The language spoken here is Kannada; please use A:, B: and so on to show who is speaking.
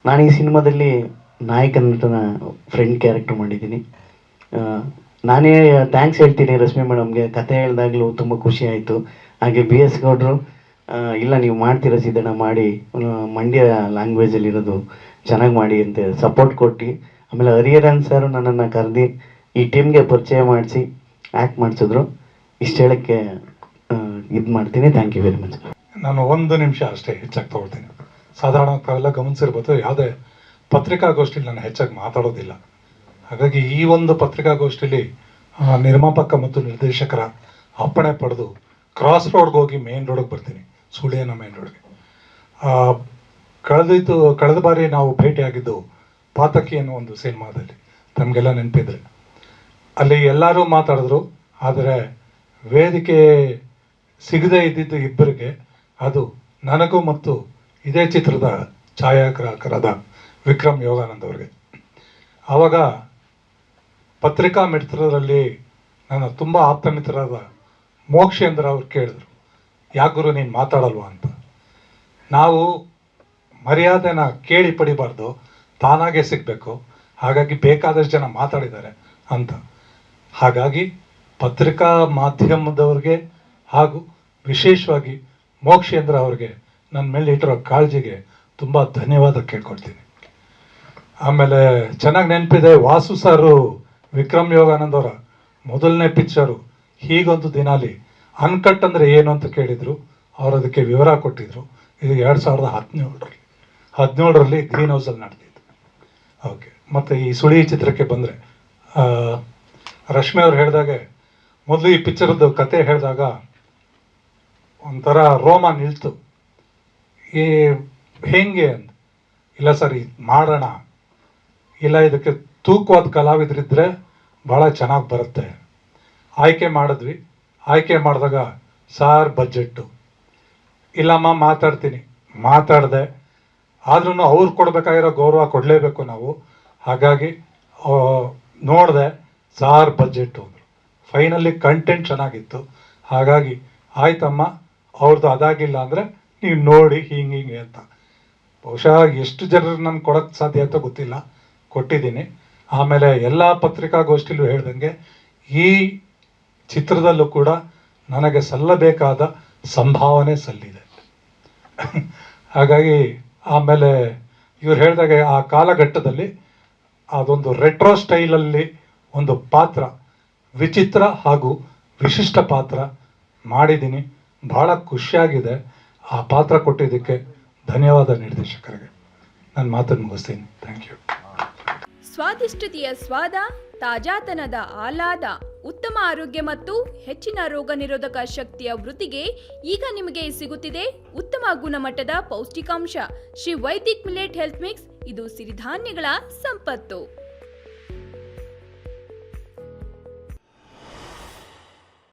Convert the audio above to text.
A: ನಾನು ಈ ಸಿನಿಮಾದಲ್ಲಿ ನಾಯಕನ ಫ್ರೆಂಡ್ ಕ್ಯಾರೆಕ್ಟರ್ ಮಾಡಿದ್ದೀನಿ. ನಾನೇ ಥ್ಯಾಂಕ್ಸ್ ಹೇಳ್ತೀನಿ ರಶ್ಮಿ ಮೇಡಮ್ಗೆ. ಕತೆ ಹೇಳಿದಾಗಲೂ ತುಂಬ ಖುಷಿ ಆಯಿತು. ಹಾಗೆ ಬಿ ಎಸ್ ಗೌಡ್ರು, ಇಲ್ಲ ನೀವು ಮಾಡ್ತೀರ ಸಿದ್ದಣ್ಣ, ಮಾಡಿ ಮಂಡ್ಯ ಲ್ಯಾಂಗ್ವೇಜಲ್ಲಿರೋದು ಚೆನ್ನಾಗಿ ಮಾಡಿ ಅಂತ ಸಪೋರ್ಟ್ ಕೊಟ್ಟು, ಆಮೇಲೆ ಹರಿಹರನ್ ಸರ್ ನನ್ನನ್ನು ಕರೆದು ಈ ಟೀಮ್ಗೆ ಪರಿಚಯ ಮಾಡಿಸಿ ಆ್ಯಕ್ಟ್ ಮಾಡಿಸಿದ್ರು. ಇಷ್ಟು ಹೇಳೋಕ್ಕೆ ಇದು ಮಾಡ್ತೀನಿ. Thank you very much.
B: ನಾನು 1 ನಿಮಿಷ ಅಷ್ಟೇ ಹೆಚ್ಚಾಗಿ ತೊಗೊಳ್ತೀನಿ. ಸಾಧಾರಣ ತಾವೆಲ್ಲ ಗಮನಿಸಿರ್ಬೋದು, ಯಾವುದೇ ಪತ್ರಿಕಾಗೋಷ್ಠಿಲಿ ನಾನು ಹೆಚ್ಚಾಗಿ ಮಾತಾಡೋದಿಲ್ಲ. ಹಾಗಾಗಿ ಈ ಒಂದು ಪತ್ರಿಕಾಗೋಷ್ಠಿಲಿ ನಿರ್ಮಾಪಕ ಮತ್ತು ನಿರ್ದೇಶಕರ ಅಪ್ಪಣೆ ಪಡೆದು ಕ್ರಾಸ್ ರೋಡ್ಗೆ ಹೋಗಿ ಮೇನ್ ರೋಡಿಗೆ ಬರ್ತೀನಿ, ಸುಳಿಯನ ಮೇನ್ ರೋಡ್ಗೆ. ಕಳೆದ ಬಾರಿ ನಾವು ಭೇಟಿಯಾಗಿದ್ದು ಪಾತಕಿ ಅನ್ನೋ ಒಂದು ಸಿನಿಮಾದಲ್ಲಿ, ತಮಗೆಲ್ಲ ನೆನಪಿದ್ರೆ. ಅಲ್ಲಿ ಎಲ್ಲರೂ ಮಾತಾಡಿದ್ರು, ಆದರೆ ವೇದಿಕೆ ಸಿಗದೇ ಇದ್ದಿದ್ದು ಇಬ್ಬರಿಗೆ, ಅದು ನನಗೂ ಮತ್ತು ಇದೇ ಚಿತ್ರದ ಛಾಯಾಗ್ರಾಹಕರಾದ ವಿಕ್ರಮ್ ಯೋಗಾನಂದ್ ಅವರಿಗೆ. ಆವಾಗ ಪತ್ರಿಕಾ ಮಿತ್ರರಲ್ಲಿ ನನ್ನ ತುಂಬ ಆಪ್ತ ಮಿತ್ರರಾದ ಮೋಕ್ಷೇಂದ್ರ ಅವ್ರು ಕೇಳಿದ್ರು, ಯಾಕೆ ಗುರು ನೀನು ಮಾತಾಡಲ್ವಾ ಅಂತ. ನಾವು ಮರ್ಯಾದೆನ ಕೇಳಿ ಪಡಿಬಾರ್ದು, ತಾನಾಗೆ ಸಿಗಬೇಕು. ಹಾಗಾಗಿ ಬೇಕಾದಷ್ಟು ಜನ ಮಾತಾಡಿದ್ದಾರೆ ಅಂತ. ಹಾಗಾಗಿ ಪತ್ರಿಕಾ ಮಾಧ್ಯಮದವ್ರಿಗೆ ಹಾಗೂ ವಿಶೇಷವಾಗಿ ಮೋಕ್ಷೇಂದ್ರ ಅವ್ರಿಗೆ ನನ್ನ ಮೇಲೆ ಇಟ್ಟಿರೋ ಕಾಳಜಿಗೆ ತುಂಬ ಧನ್ಯವಾದ ಕೇಳ್ಕೊಳ್ತೀನಿ. ಆಮೇಲೆ ಚೆನ್ನಾಗಿ ನೆನಪಿದೆ, ವಾಸು ಸಾರು ವಿಕ್ರಮ್ ಯೋಗಾನಂದ್ ಅವರ ಮೊದಲನೇ ಪಿಕ್ಚರು ಹೀಗೊಂದು ದಿನಾಲಿ ಅನ್ಕಟ್ ಅಂದರೆ ಏನು ಅಂತ ಕೇಳಿದರು. ಅವರು ಅದಕ್ಕೆ ವಿವರ ಕೊಟ್ಟಿದ್ರು. ಇದು 2017ರಲ್ಲಿ ಗ್ರೀನ್ ಹೌಸಲ್ಲಿ ನಡೆದಿತ್ತು. ಓಕೆ, ಮತ್ತು ಈ ಸುಳಿ ಚಿತ್ರಕ್ಕೆ ಬಂದರೆ, ರಶ್ಮಿ ಅವ್ರು ಹೇಳಿದಾಗೆ ಮೊದಲು ಈ ಪಿಕ್ಚರ್ದು ಕತೆ ಹೇಳಿದಾಗ ಒಂಥರ ರೋಮ ನಿಲ್ತು. ಈ ಹೆಂಗೆ ಅಂತ, ಇಲ್ಲ ಸರ್ ಇದು ಮಾಡೋಣ, ಇಲ್ಲ ಇದಕ್ಕೆ ತೂಕವಾದ ಕಲಾವಿದರಿದ್ದರೆ ಭಾಳ ಚೆನ್ನಾಗಿ ಬರುತ್ತೆ. ಆಯ್ಕೆ ಮಾಡಿದ್ವಿ. ಆಯ್ಕೆ ಮಾಡಿದಾಗ ಸಾರ್ ಬಜೆಟ್ಟು ಇಲ್ಲಮ್ಮ, ಮಾತಾಡಿದೆ. ಆದ್ರೂ ಅವ್ರು ಕೊಡಬೇಕಾಗಿರೋ ಗೌರವ ಕೊಡಲೇಬೇಕು ನಾವು. ಹಾಗಾಗಿ ನೋಡಿದೆ, ಸಾರ್ ಬಜೆಟ್ಟು ಅಂದರು. ಫೈನಲಿ ಕಂಟೆಂಟ್ ಚೆನ್ನಾಗಿತ್ತು. ಹಾಗಾಗಿ ಆಯ್ತಮ್ಮ, ಅವ್ರದ್ದು ಅದಾಗಿಲ್ಲ ಅಂದರೆ ನೀವು ನೋಡಿ ಹಿಂಗೆ ಅಂತ. ಬಹುಶಃ ಎಷ್ಟು ಜನರು ನಾನು ಕೊಡೋಕ್ಕೆ ಸಾಧ್ಯ ಅಂತ ಗೊತ್ತಿಲ್ಲ, ಕೊಟ್ಟಿದ್ದೀನಿ. ಆಮೇಲೆ ಎಲ್ಲ ಪತ್ರಿಕಾಗೋಷ್ಠಿಲೂ ಹೇಳ್ದಂಗೆ ಈ ಚಿತ್ರದಲ್ಲೂ ಕೂಡ ನನಗೆ ಸಲ್ಲಬೇಕಾದ ಸಂಭಾವನೆ ಸಲ್ಲಿದೆ. ಹಾಗಾಗಿ ಆಮೇಲೆ ಇವ್ರು ಹೇಳಿದಾಗೆ ಆ ಕಾಲಘಟ್ಟದಲ್ಲಿ ಅದೊಂದು ರೆಟ್ರೋ ಸ್ಟೈಲಲ್ಲಿ ಒಂದು ಪಾತ್ರ, ವಿಚಿತ್ರ ಹಾಗೂ ವಿಶಿಷ್ಟ ಪಾತ್ರ ಮಾಡಿದ್ದೀನಿ. ಭಾಳ ಖುಷಿಯಾಗಿದೆ. ಆ ಪಾತ್ರ ಕೊಟ್ಟಿದ್ದಕ್ಕೆ ಧನ್ಯವಾದ ನಿರ್ದೇಶಕರಿಗೆ. ನನ್ನ ಮಾತನ್ನು ಮುಗಿಸ್ತೀನಿ. Thank you.
C: ಸ್ವಾದಿಷ್ಟತೆಯ ಸ್ವಾದ, ತಾಜಾತನದ ಆಹ್ಲಾದ, ಉತ್ತಮ ಆರೋಗ್ಯ ಮತ್ತು ಹೆಚ್ಚಿನ ರೋಗ ನಿರೋಧಕ ಶಕ್ತಿಯ ವೃದ್ಧಿಗೆ ಈಗ ನಿಮಗೆ ಸಿಗುತ್ತಿದೆ ಉತ್ತಮ ಗುಣಮಟ್ಟದ ಪೌಷ್ಟಿಕಾಂಶ Shri Vaidik millet health mix. ಇದು ಸಿರಿಧಾನ್ಯಗಳ ಸಂಪತ್ತು.